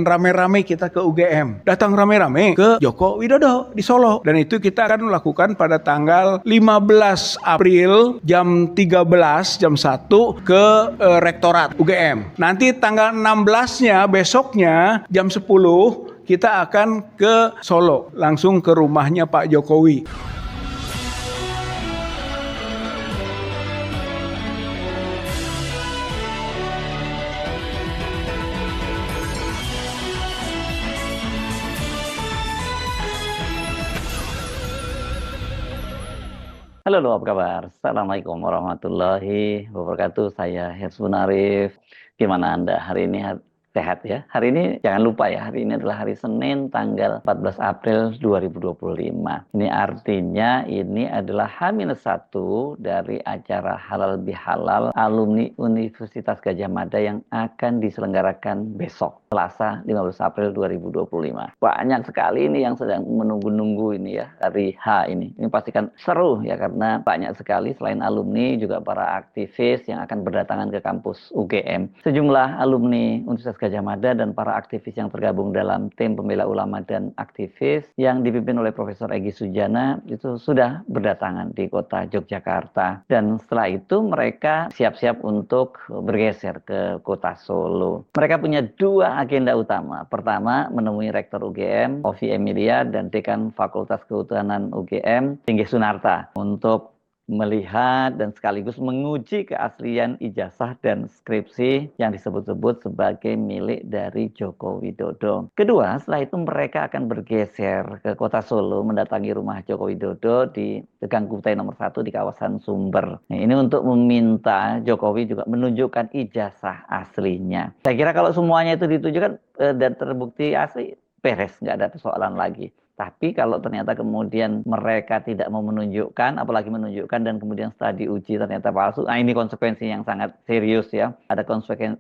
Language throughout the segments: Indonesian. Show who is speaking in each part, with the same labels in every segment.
Speaker 1: rame-rame kita ke UGM. Datang rame-rame ke Joko Widodo di Solo. Dan itu kita akan melakukan pada tanggal 15 April jam 13, jam 1 ke Rektorat UGM. Nanti tanggal 16-nya besoknya jam 10 kita akan ke Solo. Langsung ke rumahnya Pak Jokowi.
Speaker 2: Halo, apa kabar? Assalamualaikum warahmatullahi wabarakatuh. Saya Herzun Arif. Gimana Anda hari ini? Sehat ya? Hari ini jangan lupa ya, hari ini adalah hari Senin tanggal 14 April 2025. Ini artinya ini adalah H-1 dari acara Halal Bihalal alumni Universitas Gadjah Mada yang akan diselenggarakan besok, Selasa 15 April 2025. Banyak sekali ini yang sedang menunggu-nunggu ini ya, hari H ini. Ini pastikan seru ya, karena banyak sekali selain alumni juga para aktivis yang akan berdatangan ke kampus UGM. Sejumlah alumni Universitas Gadjah Mada dan para aktivis yang tergabung dalam tim pembela ulama dan aktivis yang dipimpin oleh Profesor Egy Sujana itu sudah berdatangan di kota Yogyakarta. Dan setelah itu mereka siap-siap untuk bergeser ke kota Solo. Mereka punya dua agenda utama. Pertama, menemui Rektor UGM, Ovi Emilia, dan Dekan Fakultas Kehutanan UGM, Tinggi Sunarta, untuk melihat dan sekaligus menguji keaslian ijazah dan skripsi yang disebut-sebut sebagai milik dari Joko Widodo. Kedua, setelah itu mereka akan bergeser ke kota Solo, mendatangi rumah Joko Widodo di Gang Kutai nomor 1 di kawasan Sumber. Nah, ini untuk meminta Jokowi juga menunjukkan ijazah aslinya. Saya kira kalau semuanya itu ditunjukkan dan terbukti asli, beres, nggak ada persoalan lagi. Tapi kalau ternyata kemudian mereka tidak mau menunjukkan, apalagi menunjukkan dan kemudian setelah diuji ternyata palsu, nah ini konsekuensi yang sangat serius ya. Ada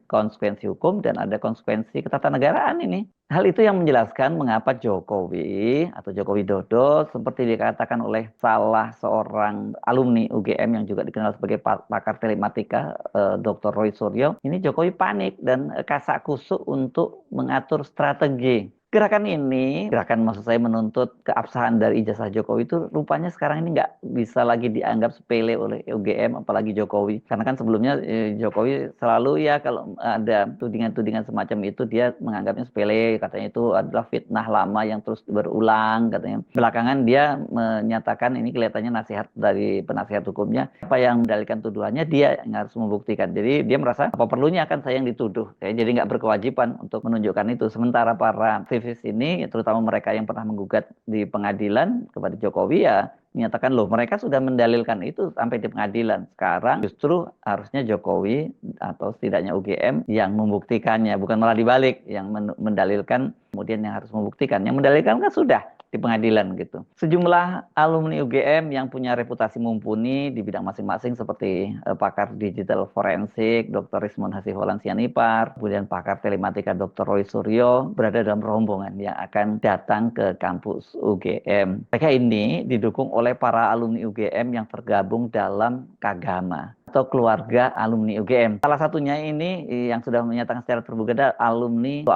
Speaker 2: konsekuensi hukum dan ada konsekuensi ketatanegaraan ini. Hal itu yang menjelaskan mengapa Jokowi atau Joko Widodo, seperti dikatakan oleh salah seorang alumni UGM yang juga dikenal sebagai pakar telematika, Dr. Roy Suryo, ini Jokowi panik dan kasak kusuk untuk mengatur strategi. Gerakan ini, gerakan maksud saya menuntut keabsahan dari ijazah Jokowi itu rupanya sekarang ini nggak bisa lagi dianggap sepele oleh UGM, apalagi Jokowi. Karena kan sebelumnya Jokowi selalu ya kalau ada tudingan-tudingan semacam itu dia menganggapnya sepele, katanya itu adalah fitnah lama yang terus berulang katanya. Belakangan dia menyatakan ini kelihatannya nasihat dari penasihat hukumnya, apa yang mendalilkan tuduhannya dia yang harus membuktikan. Jadi dia merasa apa perlunya kan saya yang dituduh, saya jadi nggak berkewajiban untuk menunjukkan itu. Sementara para aktivis ini, terutama mereka yang pernah menggugat di pengadilan kepada Jokowi ya menyatakan loh mereka sudah mendalilkan itu sampai di pengadilan. Sekarang justru harusnya Jokowi atau setidaknya UGM yang membuktikannya, bukan malah dibalik yang mendalilkan kemudian yang harus membuktikan. Yang mendalilkan kan sudah di pengadilan gitu. Sejumlah alumni UGM yang punya reputasi mumpuni di bidang masing-masing seperti pakar digital forensik Dr. Rismon Hasiholan Sianipar, kemudian pakar telematika Dr. Roy Suryo berada dalam rombongan yang akan datang ke kampus UGM. Mereka ini didukung oleh para alumni UGM yang tergabung dalam Kagama atau keluarga alumni UGM. Salah satunya ini yang sudah menyatakan secara terbuka adalah alumni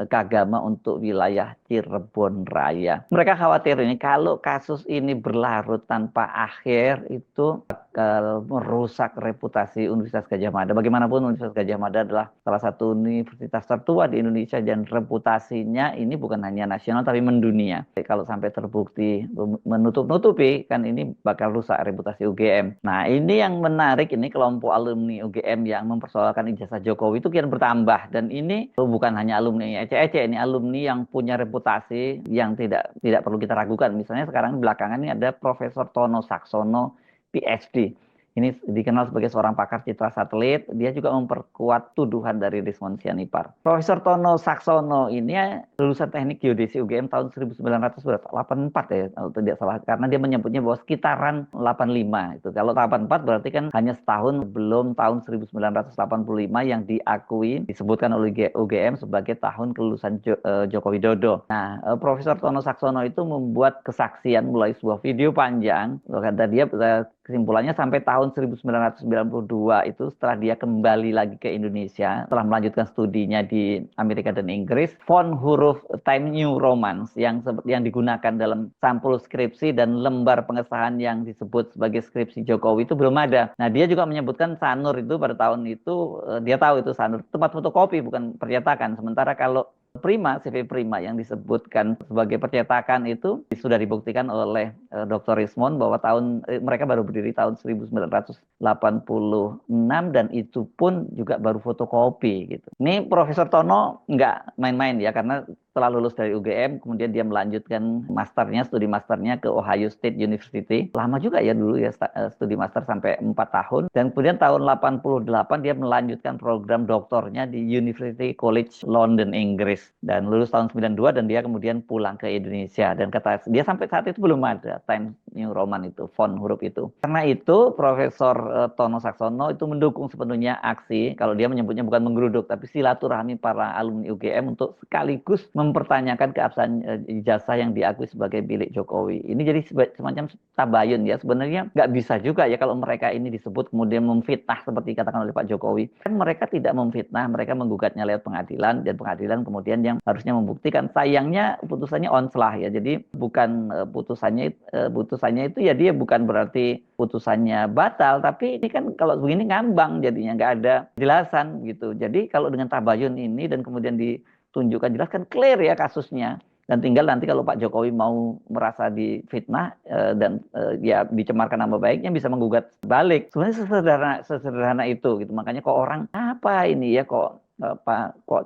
Speaker 2: Kagama untuk wilayah Cirebon Raya. Mereka khawatir ini kalau kasus ini berlarut tanpa akhir itu bakal merusak reputasi Universitas Gadjah Mada. Bagaimanapun Universitas Gadjah Mada adalah salah satu universitas tertua di Indonesia dan reputasinya ini bukan hanya nasional tapi mendunia. Kalau sampai terbukti menutup-nutupi kan ini bakal rusak reputasi UGM. Nah, ini yang menarik, ini kelompok alumni UGM yang mempersoalkan ijazah Jokowi itu kian bertambah, dan ini bukan hanya alumni ece-ece, ini alumni yang punya reputasi yang tidak perlu kita ragukan. Misalnya sekarang belakangan ini ada Profesor Tono Saksono PhD. Ini dikenal sebagai seorang pakar citra satelit. Dia juga memperkuat tuduhan dari Rismon Sianipar. Profesor Tono Saksono ini lulusan teknik geodesi UGM tahun 1984 ya, kalau tidak salah. Karena dia menyebutnya bahwa sekitaran 85. Itu. Kalau 84 berarti kan hanya setahun belum tahun 1985 yang diakui, disebutkan oleh UGM sebagai tahun kelulusan Joko Widodo. Nah, Profesor Tono Saksono itu membuat kesaksian melalui sebuah video panjang. Kata dia kesimpulannya sampai tahun 1992 itu setelah dia kembali lagi ke Indonesia, setelah melanjutkan studinya di Amerika dan Inggris, font huruf Times New Roman yang digunakan dalam sampul skripsi dan lembar pengesahan yang disebut sebagai skripsi Jokowi itu belum ada. Nah, dia juga menyebutkan Sanur itu pada tahun itu, dia tahu itu Sanur, tempat fotokopi bukan percetakan. Sementara kalau Prima, CV Prima yang disebutkan sebagai percetakan itu sudah dibuktikan oleh Dr. Rismond bahwa mereka baru berdiri tahun 1986 dan itu pun juga baru fotokopi gitu. Ini Profesor Tono nggak main-main ya, karena setelah lulus dari UGM, kemudian dia melanjutkan studi masternya ke Ohio State University. Lama juga ya dulu ya studi master sampai 4 tahun. Dan kemudian tahun 88 dia melanjutkan program doktornya di University College London, Inggris. Dan lulus tahun 92 dan dia kemudian pulang ke Indonesia. Dan kata dia sampai saat itu belum ada Times New Roman itu, font huruf itu. Karena itu Profesor Tono Saksono itu mendukung sepenuhnya aksi, kalau dia menyebutnya bukan menggeruduk, tapi silaturahmi para alumni UGM untuk sekaligus mempertanyakan keabsahan ijazah yang diakui sebagai milik Jokowi. Ini jadi semacam tabayun ya. Sebenarnya nggak bisa juga ya kalau mereka ini disebut kemudian memfitnah seperti katakan oleh Pak Jokowi. Kan mereka tidak memfitnah, mereka menggugatnya lewat pengadilan, dan pengadilan kemudian yang harusnya membuktikan. Sayangnya putusannya onslah ya. Jadi bukan putusannya itu ya, dia bukan berarti putusannya batal, tapi ini kan kalau begini ngambang jadinya, nggak ada jelasan gitu. Jadi kalau dengan tabayun ini dan kemudian tunjukkan jelas kan clear ya kasusnya, dan tinggal nanti kalau Pak Jokowi mau merasa difitnah dan ya dicemarkan nama baiknya bisa menggugat balik. Sebenarnya sesederhana itu gitu. Makanya kok orang apa ini ya kok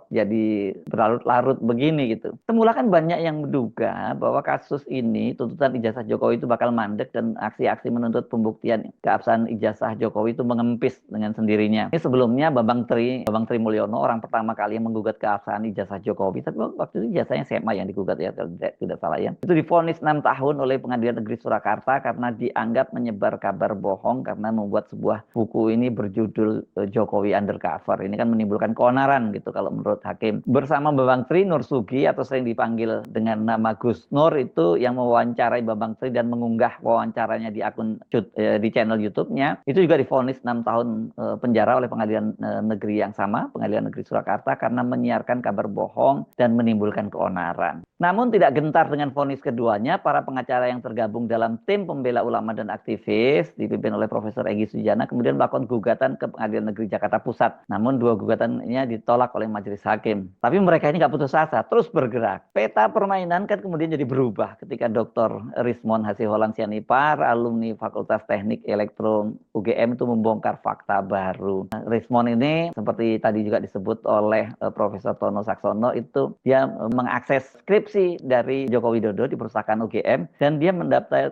Speaker 2: jadi berlarut-larut begini gitu. Semula kan banyak yang menduga bahwa kasus ini, tuntutan ijazah Jokowi itu bakal mandek dan aksi-aksi menuntut pembuktian keabsahan ijazah Jokowi itu mengempis dengan sendirinya. Ini sebelumnya Bambang Tri Mulyono orang pertama kali yang menggugat keabsahan ijazah Jokowi, tapi waktu itu ijazahnya SMA yang digugat ya, kalau tidak salah ya. Itu divonis 6 tahun oleh Pengadilan Negeri Surakarta karena dianggap menyebar kabar bohong karena membuat sebuah buku ini berjudul Jokowi Undercover. Ini kan menimbulkan keonaran gitu kalau menurut hakim. Bersama Bambang Tri, Nur Sugi atau sering dipanggil dengan nama Gus Nur itu yang mewawancarai Bambang Tri dan mengunggah wawancaranya di akun di channel YouTube-nya, itu juga divonis 6 tahun penjara oleh Pengadilan Negeri yang sama, Pengadilan Negeri Surakarta, karena menyiarkan kabar bohong dan menimbulkan keonaran. Namun tidak gentar dengan vonis keduanya, para pengacara yang tergabung dalam tim pembela ulama dan aktivis dipimpin oleh Profesor Egy Sujana kemudian melakukan gugatan ke Pengadilan Negeri Jakarta Pusat. Namun dua gugatannya ditolak oleh majelis hakim. Tapi mereka ini nggak putus asa, terus bergerak. Peta permainan kan kemudian jadi berubah ketika Dr. Rismond Hasiholan Sianipar, alumni Fakultas Teknik Elektro UGM itu membongkar fakta baru. Rismond ini seperti tadi juga disebut oleh Profesor Tono Saksono, itu dia mengakses skripsi dari Joko Widodo di perpustakaan UGM dan dia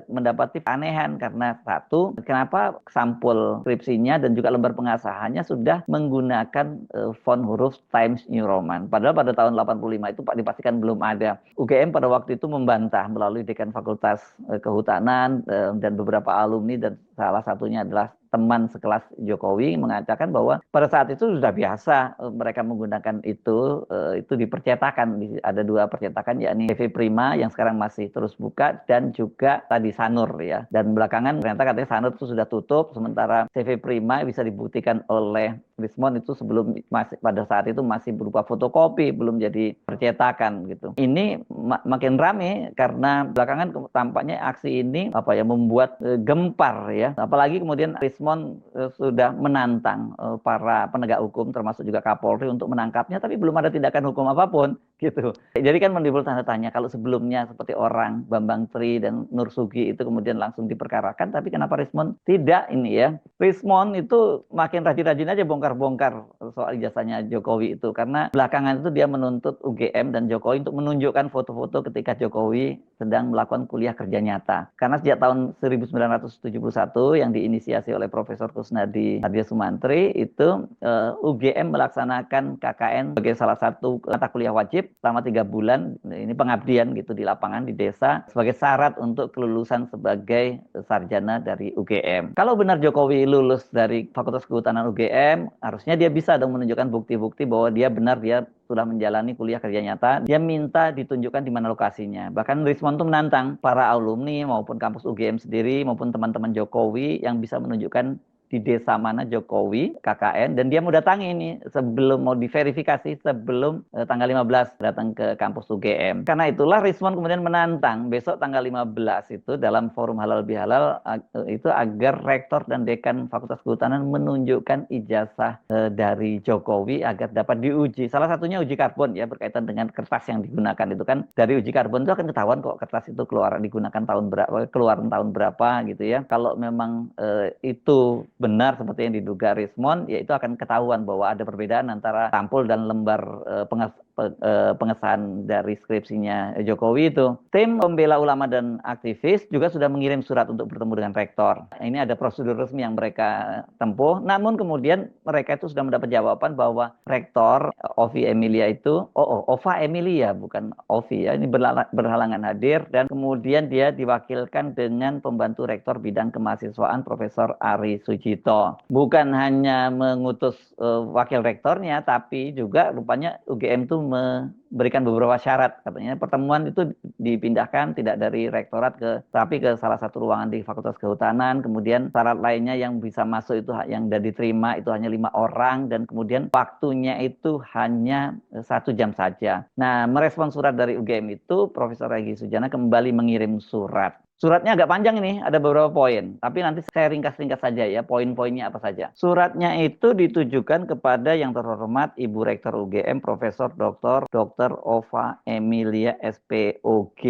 Speaker 2: mendapati keanehan karena satu, kenapa sampul skripsinya dan juga lembar pengasahannya sudah menggunakan font huruf Times New Roman. Padahal pada tahun 85 itu dipastikan belum ada. UGM pada waktu itu membantah melalui Dekan Fakultas Kehutanan dan beberapa alumni, dan salah satunya adalah teman sekelas Jokowi mengatakan bahwa pada saat itu sudah biasa mereka menggunakan itu di percetakan. Ada 2 percetakan, yakni CV Prima yang sekarang masih terus buka dan juga tadi Sanur ya. Dan belakangan ternyata katanya Sanur itu sudah tutup, sementara CV Prima bisa dibuktikan oleh Rismond itu pada saat itu masih berupa fotokopi, belum jadi percetakan gitu. Ini makin rame karena belakangan tampaknya aksi ini membuat gempar ya. Apalagi kemudian Rismond sudah menantang para penegak hukum termasuk juga Kapolri untuk menangkapnya, tapi belum ada tindakan hukum apapun gitu. Jadi kan menimbul tanda tanya, kalau sebelumnya seperti orang Bambang Tri dan Nur Sugi itu kemudian langsung diperkarakan, tapi kenapa Rismond tidak ini ya. Rismond itu makin rajin-rajin aja bongkar-bongkar soal ijazahnya Jokowi itu, karena belakangan itu dia menuntut UGM dan Jokowi untuk menunjukkan foto-foto ketika Jokowi sedang melakukan kuliah kerja nyata. Karena sejak tahun 1971 yang diinisiasi oleh Profesor Kusnadi Ardia Sumantri itu UGM melaksanakan KKN sebagai salah satu mata kuliah wajib aktif selama 3 bulan, ini pengabdian gitu di lapangan di desa sebagai syarat untuk kelulusan sebagai sarjana dari UGM. Kalau benar Jokowi lulus dari Fakultas Kehutanan UGM, harusnya dia bisa dong menunjukkan bukti-bukti bahwa dia benar dia sudah menjalani kuliah kerja nyata. Dia minta ditunjukkan di mana lokasinya. Bahkan Rismon tuh menantang para alumni maupun kampus UGM sendiri maupun teman-teman Jokowi yang bisa menunjukkan di desa mana Jokowi KKN, dan dia mau datangi ini sebelum mau diverifikasi sebelum tanggal 15 datang ke kampus UGM. Karena itulah Rismon kemudian menantang besok tanggal 15 itu dalam forum halal bihalal itu agar rektor dan dekan Fakultas Kehutanan menunjukkan ijazah dari Jokowi agar dapat diuji. Salah satunya uji karbon ya, berkaitan dengan kertas yang digunakan itu kan, dari uji karbon itu akan ketahuan kok kertas itu digunakan tahun berapa, keluaran tahun berapa gitu ya. Kalau memang itu benar seperti yang diduga Rismon, ya itu akan ketahuan bahwa ada perbedaan antara sampul dan lembar pengesahan dari skripsinya Jokowi itu. Tim pembela ulama dan aktivis juga sudah mengirim surat untuk bertemu dengan rektor. Ini ada prosedur resmi yang mereka tempuh, namun kemudian mereka itu sudah mendapat jawaban bahwa rektor Ovi Emilia itu, Ova Emilia bukan Ovi ya, ini berhalangan hadir, dan kemudian dia diwakilkan dengan pembantu rektor bidang kemahasiswaan Profesor Ari Sujito. Bukan hanya mengutus wakil rektornya, tapi juga rupanya UGM itu memberikan beberapa syarat. Katanya pertemuan itu dipindahkan tidak dari rektorat tapi ke salah satu ruangan di Fakultas Kehutanan. Kemudian syarat lainnya yang bisa masuk itu yang sudah diterima itu hanya 5 orang, dan kemudian waktunya itu hanya 1 jam saja. Nah, merespon surat dari UGM itu, Profesor Egy Sujana kembali mengirim surat. Suratnya agak panjang ini, ada beberapa poin. Tapi nanti saya ringkas-ringkas saja ya, poin-poinnya apa saja. Suratnya itu ditujukan kepada yang terhormat Ibu Rektor UGM, Profesor Dr. Ova Emilia SPOG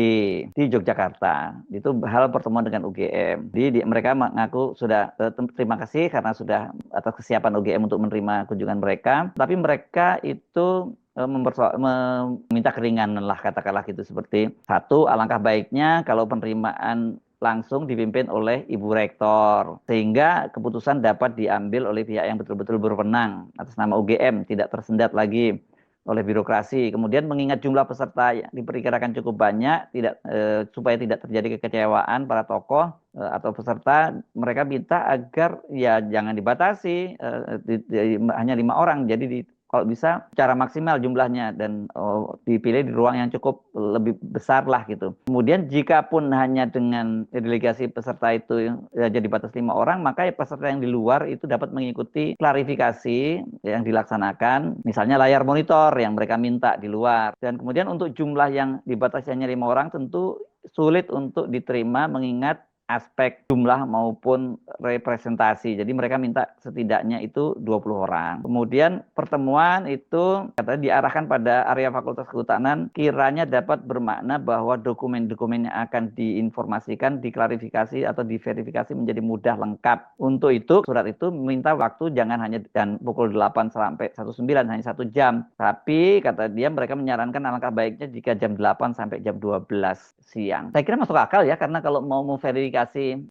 Speaker 2: di Yogyakarta. Itu hal pertemuan dengan UGM. Jadi mereka mengaku sudah terima kasih karena sudah atas kesiapan UGM untuk menerima kunjungan mereka. Tapi mereka itu meminta keringanan lah, katakanlah gitu, seperti satu, alangkah baiknya kalau penerimaan langsung dipimpin oleh Ibu Rektor sehingga keputusan dapat diambil oleh pihak yang betul-betul berwenang atas nama UGM, tidak tersendat lagi oleh birokrasi. Kemudian mengingat jumlah peserta yang diperkirakan cukup banyak, supaya tidak terjadi kekecewaan para tokoh atau peserta, mereka minta agar ya jangan dibatasi, hanya 5 orang. Jadi kalau bisa secara maksimal jumlahnya, dan dipilih di ruang yang cukup lebih besar lah gitu. Kemudian jika pun hanya dengan delegasi peserta itu jadi batas 5 orang, maka peserta yang di luar itu dapat mengikuti klarifikasi yang dilaksanakan, misalnya layar monitor yang mereka minta di luar. Dan kemudian untuk jumlah yang dibatasi hanya 5 orang tentu sulit untuk diterima mengingat aspek jumlah maupun representasi. Jadi mereka minta setidaknya itu 20 orang. Kemudian pertemuan itu katanya diarahkan pada area Fakultas Kehutanan kiranya dapat bermakna bahwa dokumen-dokumen yang akan diinformasikan, diklarifikasi atau diverifikasi menjadi mudah lengkap. Untuk itu surat itu meminta waktu jangan hanya dan pukul 8 sampai 19 hanya 1 jam. Tapi kata dia mereka menyarankan alangkah baiknya jika jam 8 sampai jam 12 siang. Saya kira masuk akal ya, karena kalau mau memverifikasi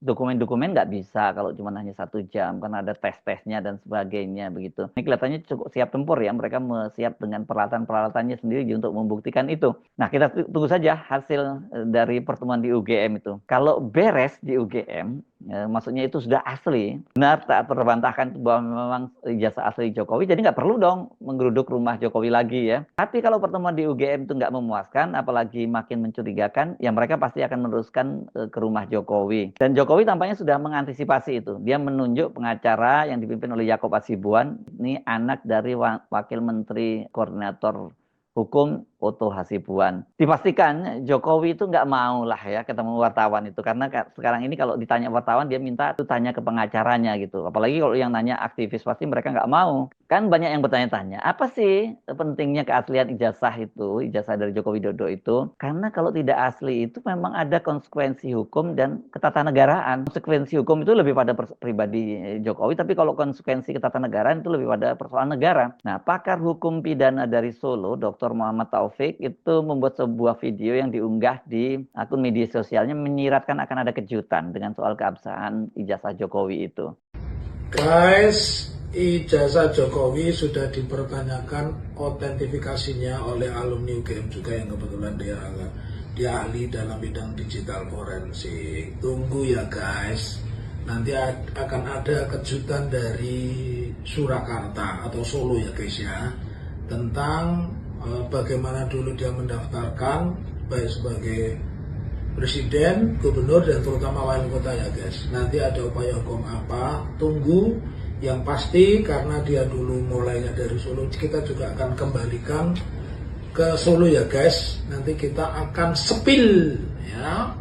Speaker 2: dokumen-dokumen nggak bisa kalau cuma hanya 1 jam, karena ada tes-tesnya dan sebagainya begitu. Ini kelihatannya cukup siap tempur ya, mereka siap dengan peralatan-peralatannya sendiri untuk membuktikan itu. Nah, kita tunggu saja hasil dari pertemuan di UGM itu. Kalau beres di UGM, maksudnya itu sudah asli, benar tak terbantahkan bahwa memang ijazah asli Jokowi, jadi nggak perlu dong menggeruduk rumah Jokowi lagi ya. Tapi kalau pertemuan di UGM itu nggak memuaskan, apalagi makin mencurigakan, ya mereka pasti akan meneruskan ke rumah Jokowi. Dan Jokowi tampaknya sudah mengantisipasi itu. Dia menunjuk pengacara yang dipimpin oleh Yaakob Hasibuan, ini anak dari Wakil Menteri Koordinator Hukum Oto Hasibuan. Dipastikan Jokowi itu nggak mau lah ya ketemu wartawan itu, karena sekarang ini kalau ditanya wartawan dia minta itu tanya ke pengacaranya gitu. Apalagi kalau yang nanya aktivis pasti mereka nggak mau. Kan banyak yang bertanya-tanya, apa sih pentingnya keaslian ijazah itu, ijazah dari Joko Widodo itu? Karena kalau tidak asli itu memang ada konsekuensi hukum dan ketatanegaraan. Konsekuensi hukum itu lebih pada pribadi Jokowi, tapi kalau konsekuensi ketatanegaraan itu lebih pada persoalan negara. Nah, pakar hukum pidana dari Solo, Dr. Muhammad Taufik, itu membuat sebuah video yang diunggah di akun media sosialnya menyiratkan akan ada kejutan dengan soal keabsahan ijazah Jokowi itu.
Speaker 3: Guys, ijazah Jokowi sudah dipertanyakan otentifikasinya oleh alumni UGM juga yang kebetulan dia ahli dalam bidang digital forensik. Tunggu ya guys, nanti akan ada kejutan dari Surakarta atau Solo ya guys ya, tentang bagaimana dulu dia mendaftarkan baik sebagai presiden, gubernur, dan terutama wali kota ya guys. Nanti ada upaya hukum apa, tunggu. Yang pasti karena dia dulu mulainya dari Solo, kita juga akan kembalikan ke Solo ya guys. Nanti kita akan sepil ya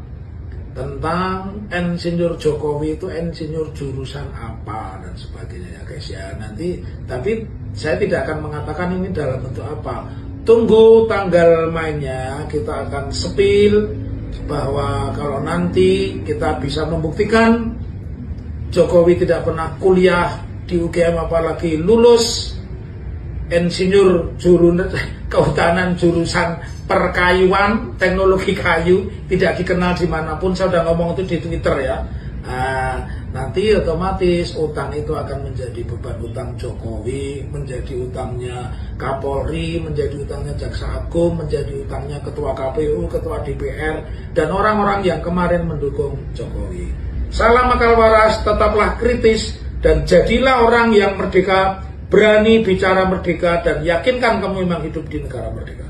Speaker 3: tentang insinyur Jokowi itu insinyur jurusan apa dan sebagainya ya guys ya. Nanti tapi saya tidak akan mengatakan ini dalam bentuk apa. Tunggu tanggal mainnya, kita akan sepil bahwa kalau nanti kita bisa membuktikan Jokowi tidak pernah kuliah di UGM, apalagi lulus insinyur kehutanan jurusan perkayuan, teknologi kayu, tidak dikenal dimanapun. Saya sudah ngomong itu di Twitter ya. Nanti otomatis utang itu akan menjadi beban utang Jokowi, menjadi utangnya Kapolri, menjadi utangnya Jaksa Agung, menjadi utangnya Ketua KPU, Ketua DPR, dan orang-orang yang kemarin mendukung Jokowi. Salam akal waras, tetaplah kritis, dan jadilah orang yang merdeka, berani bicara merdeka, dan yakinkan kamu memang hidup di negara merdeka.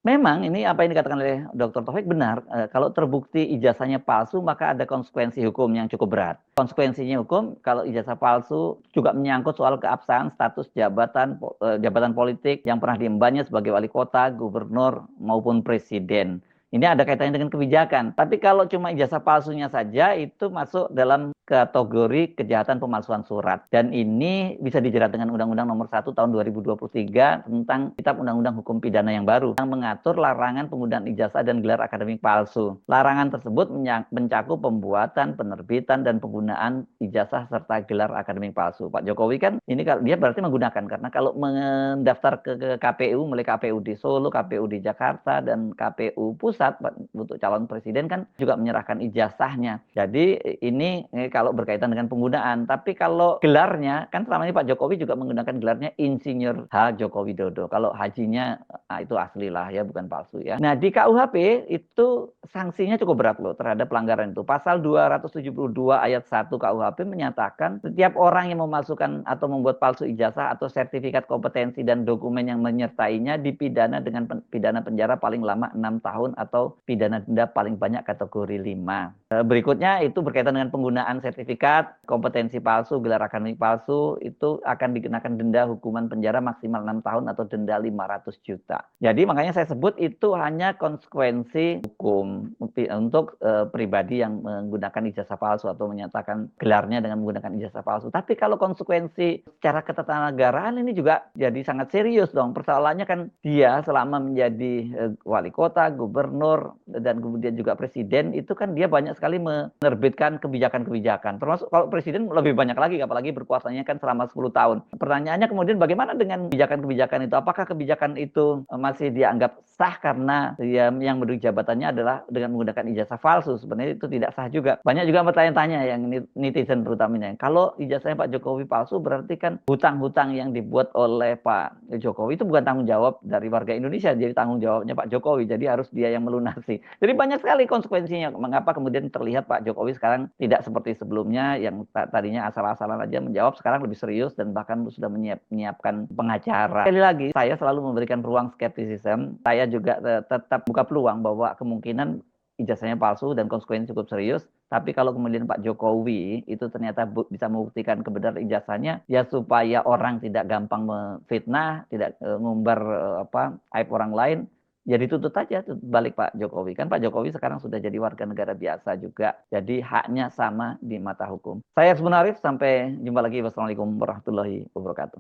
Speaker 2: Memang ini apa yang dikatakan oleh Dr. Taufik benar. Kalau terbukti ijazahnya palsu, maka ada konsekuensi hukum yang cukup berat. Konsekuensinya hukum, kalau ijazah palsu juga menyangkut soal keabsahan status jabatan politik yang pernah diembannya sebagai wali kota, gubernur, maupun presiden. Ini ada kaitannya dengan kebijakan. Tapi kalau cuma ijazah palsunya saja, itu masuk dalam kategori kejahatan pemalsuan surat. Dan ini bisa dijerat dengan Undang-Undang Nomor 1 Tahun 2023 tentang Kitab Undang-Undang Hukum Pidana yang baru yang mengatur larangan penggunaan ijazah dan gelar akademik palsu. Larangan tersebut mencakup pembuatan, penerbitan, dan penggunaan ijazah serta gelar akademik palsu. Pak Jokowi kan ini dia berarti menggunakan, karena kalau mendaftar ke KPU, mulai KPU di Solo, KPU di Jakarta, dan KPU Pusat untuk calon presiden kan juga menyerahkan ijazahnya. Jadi ini kalau berkaitan dengan penggunaan. Tapi kalau gelarnya, kan selama ini Pak Jokowi juga menggunakan gelarnya Insinyur H. Joko Widodo. Kalau hajinya itu asli lah ya, bukan palsu ya. Nah di KUHP itu sanksinya cukup berat loh terhadap pelanggaran itu. Pasal 272 ayat 1 KUHP menyatakan setiap orang yang memasukkan atau membuat palsu ijazah atau sertifikat kompetensi dan dokumen yang menyertainya dipidana dengan pidana penjara paling lama 6 tahun atau pidana denda paling banyak kategori 5. Berikutnya itu berkaitan dengan penggunaan sertifikat, kompetensi palsu, gelar akademik palsu, itu akan dikenakan denda hukuman penjara maksimal 6 tahun atau denda 500 juta. Jadi makanya saya sebut itu hanya konsekuensi hukum untuk pribadi yang menggunakan ijazah palsu atau menyatakan gelarnya dengan menggunakan ijazah palsu. Tapi kalau konsekuensi secara ketatanegaraan ini juga jadi sangat serius dong. Persoalannya kan dia selama menjadi wali kota, gubernur, dan kemudian juga presiden, itu kan dia banyak sekali menerbitkan kebijakan-kebijakan. Termasuk kalau presiden lebih banyak lagi, apalagi berkuasanya kan selama 10 tahun. Pertanyaannya kemudian bagaimana dengan kebijakan-kebijakan itu? Apakah kebijakan itu masih dianggap sah karena dia yang menduduki jabatannya adalah dengan menggunakan ijazah palsu? Sebenarnya itu tidak sah juga. Banyak juga bertanya-tanya yang netizen terutamanya. Kalau ijazahnya Pak Jokowi palsu, berarti kan hutang-hutang yang dibuat oleh Pak Jokowi itu bukan tanggung jawab dari warga Indonesia, jadi tanggung jawabnya Pak Jokowi. Jadi harus dia yang melunasi. Jadi banyak sekali konsekuensinya. Mengapa kemudian terlihat Pak Jokowi sekarang tidak seperti sebelumnya yang tadinya asal-asalan aja menjawab, sekarang lebih serius dan bahkan sudah menyiapkan pengacara. Sekali lagi, saya selalu memberikan ruang skeptisisme. Saya juga tetap buka peluang bahwa kemungkinan ijazahnya palsu dan konsekuensi cukup serius. Tapi kalau kemudian Pak Jokowi itu ternyata bisa membuktikan kebenaran ijazahnya, ya supaya orang tidak gampang memfitnah, tidak ngumbar aib orang lain, ya dituntut aja balik Pak Jokowi. Kan Pak Jokowi sekarang sudah jadi warga negara biasa juga. Jadi haknya sama di mata hukum. Saya Hersbun Arif, sampai jumpa lagi. Wassalamualaikum warahmatullahi wabarakatuh.